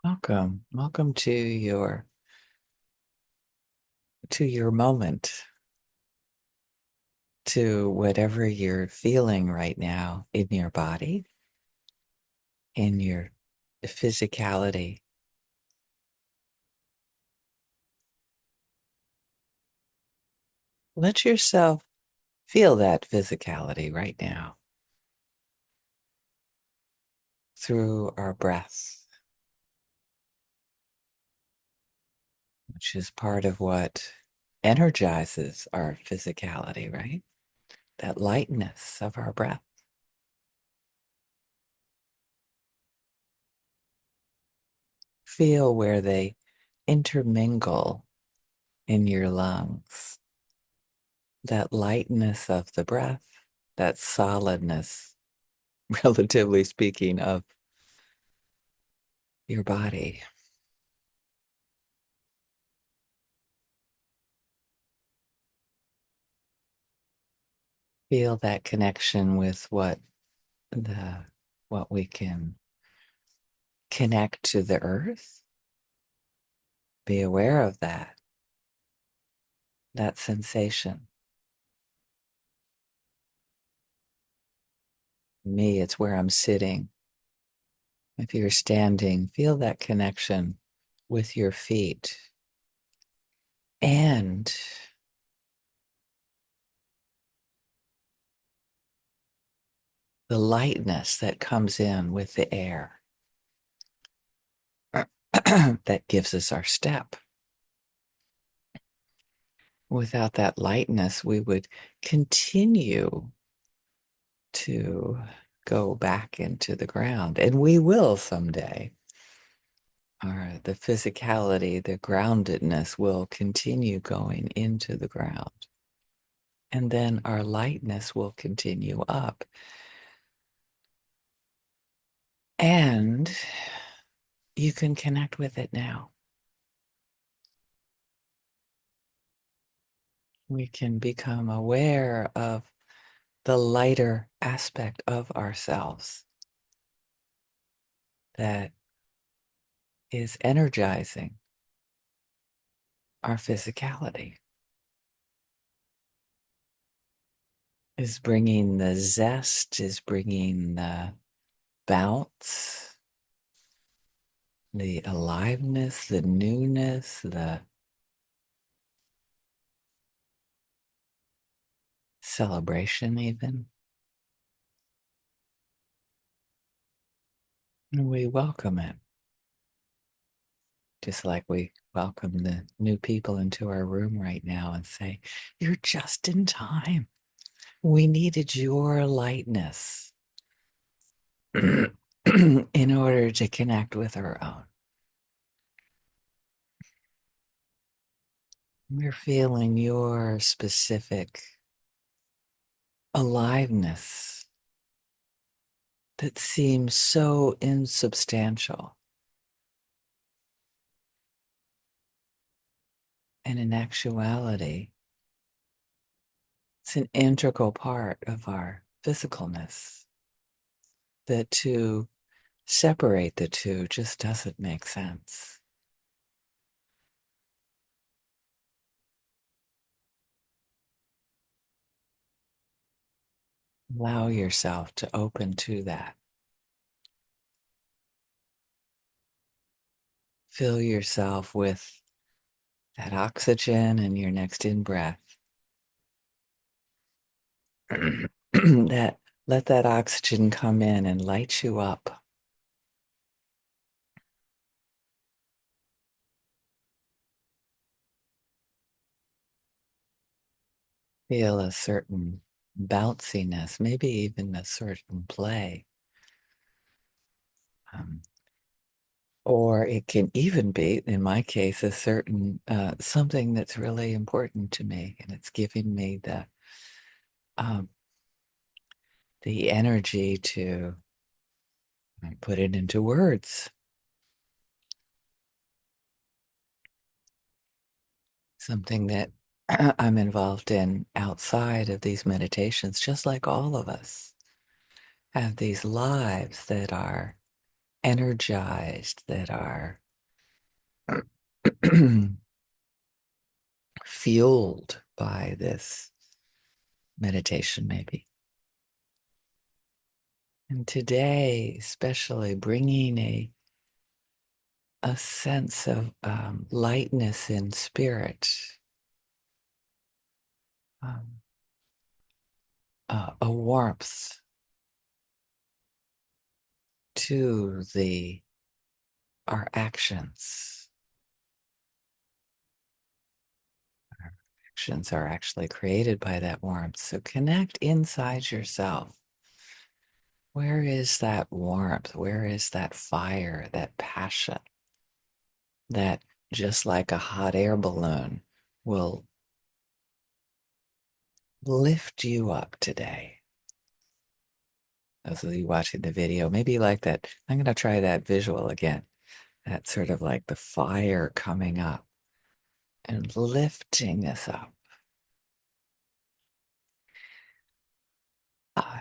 Welcome. Welcome to your moment, to whatever you're feeling right now in your body, in your physicality. Let yourself feel that physicality right now through our breath, which is part of what energizes our physicality, right? That lightness of our breath. Feel where they intermingle in your lungs, that lightness of the breath, that solidness, relatively speaking, of your body. Feel that connection with what we can connect to the earth. Be aware of that sensation. Me, it's where I'm sitting. If you're standing, feel that connection with your feet and the lightness that comes in with the air that gives us our step. Without that lightness, we would continue to go back into the ground, and we will someday. The physicality, the groundedness will continue going into the ground. And then our lightness will continue up. And you can connect with it now. We can become aware of the lighter aspect of ourselves that is energizing our physicality, is bringing the zest, is bringing the bounce, the aliveness, the newness, the celebration, even. And we welcome it, just like we welcome the new people into our room right now and say, "You're just in time. We needed your lightness in order to connect with our own." We're feeling your specific aliveness that seems so insubstantial. And in actuality, it's an integral part of our physicalness, that to separate the two just doesn't make sense. Allow yourself to open to that. Fill yourself with that oxygen in your next in-breath. that Let that oxygen come in and light you up. Feel a certain bounciness, maybe even a certain play. Um, or it can even be, in my case, a certain something that's really important to me, and it's giving me um, the energy to put it into words. Something that I'm involved in outside of these meditations, just like all of us have these lives that are energized, that are fueled by this meditation, maybe. And today, especially bringing a sense of lightness in spirit, um, a warmth to the our actions. Our actions are actually created by that warmth. So connect inside yourself. Where is that warmth? Where is that fire, that passion that, just like a hot air balloon, will lift you up today? Those of you watching the video, maybe like that. I'm going to try that visual again. That sort of like the fire coming up and lifting us up.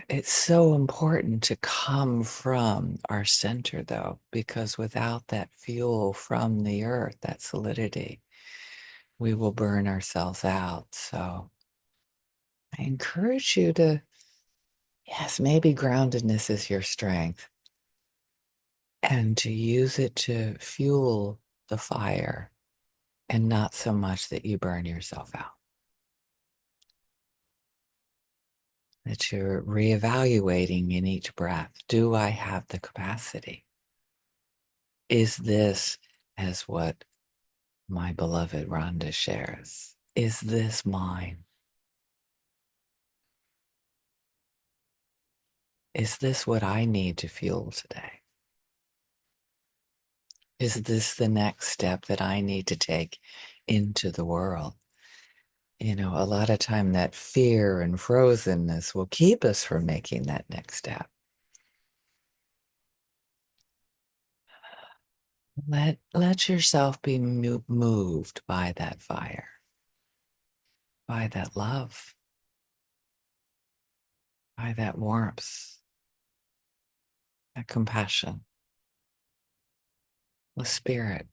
It's so important to come from our center, though, because without that fuel from the earth, that solidity, we will burn ourselves out. So I encourage you to, yes, maybe groundedness is your strength, and to use it to fuel the fire and not so much that you burn yourself out. That you're reevaluating in each breath. Do I have the capacity? Is this, as what my beloved Rhonda shares, is this mine? Is this what I need to fuel today? Is this the next step that I need to take into the world? You know, a lot of time that fear and frozenness will keep us from making that next step. Let yourself be moved by that fire, by that love, by that warmth, that compassion, the spirit,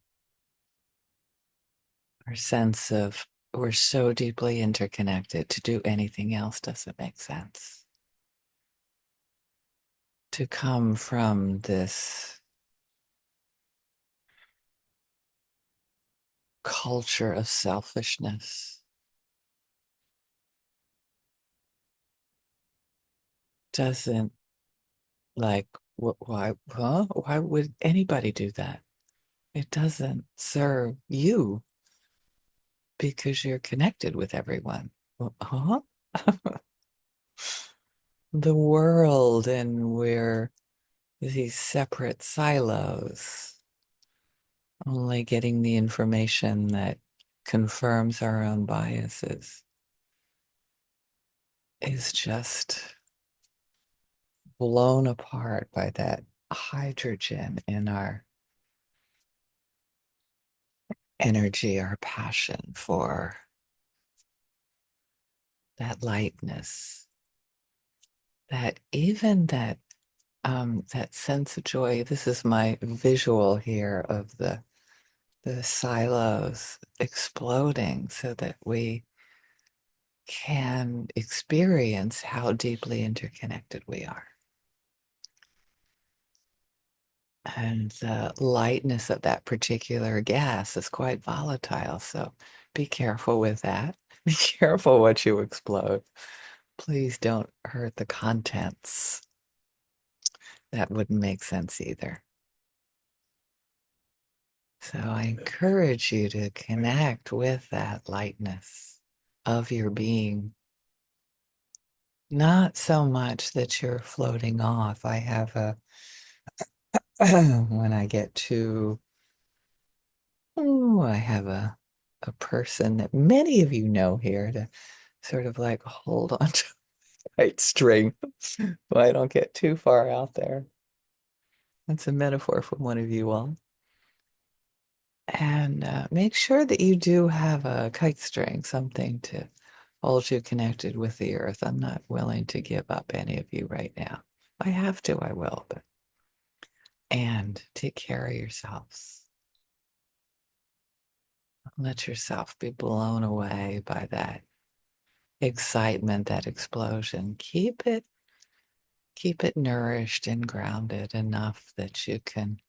our sense of we're so deeply interconnected. To do anything else doesn't make sense. To come from this culture of selfishness doesn't, like, why, huh? Why would anybody do that? It doesn't serve you because you're connected with everyone. Huh? The world, and we're these separate silos, only getting the information that confirms our own biases, is just blown apart by that hydrogen in our energy, our passion for that lightness, that even that sense of joy. This is my visual here of the silos exploding so that we can experience how deeply interconnected we are. And the lightness of that particular gas is quite volatile, so be careful with that. Be careful what you explode. Please don't hurt the contents. That wouldn't make sense either. So I encourage you to connect with that lightness of your being. Not so much that you're floating off. I have when I get too, I have a person that many of you know here to sort of like hold on to a tight string so I don't get too far out there. That's a metaphor from one of you all. And make sure that you do have a kite string, something to hold you connected with the earth. I'm not willing to give up any of you right now. If I have to, I will, but and take care of yourselves. Let yourself be blown away by that excitement, that explosion. Keep it nourished and grounded enough that you can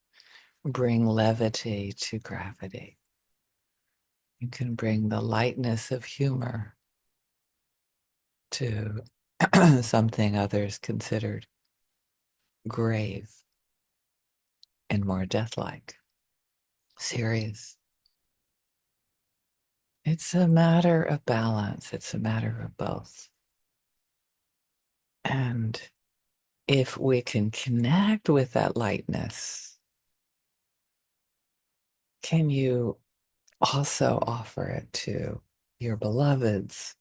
bring levity to gravity. You can bring the lightness of humor to something others considered grave and more deathlike, serious. It's a matter of balance. It's a matter of both. And if we can connect with that lightness, can you also offer it to your beloveds?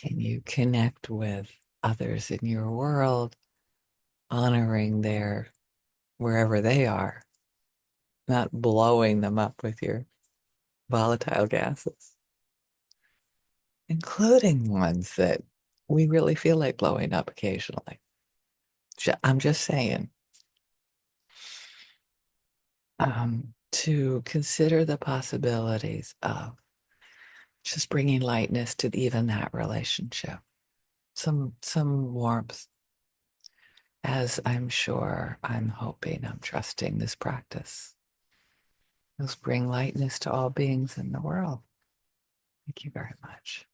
Can you connect with others in your world, honoring their wherever they are, not blowing them up with your volatile gases, including ones that we really feel like blowing up occasionally. I'm just saying, to consider the possibilities of just bringing lightness to even that relationship, some warmth, as I'm sure, I'm hoping, I'm trusting this practice will bring lightness to all beings in the world. Thank you very much.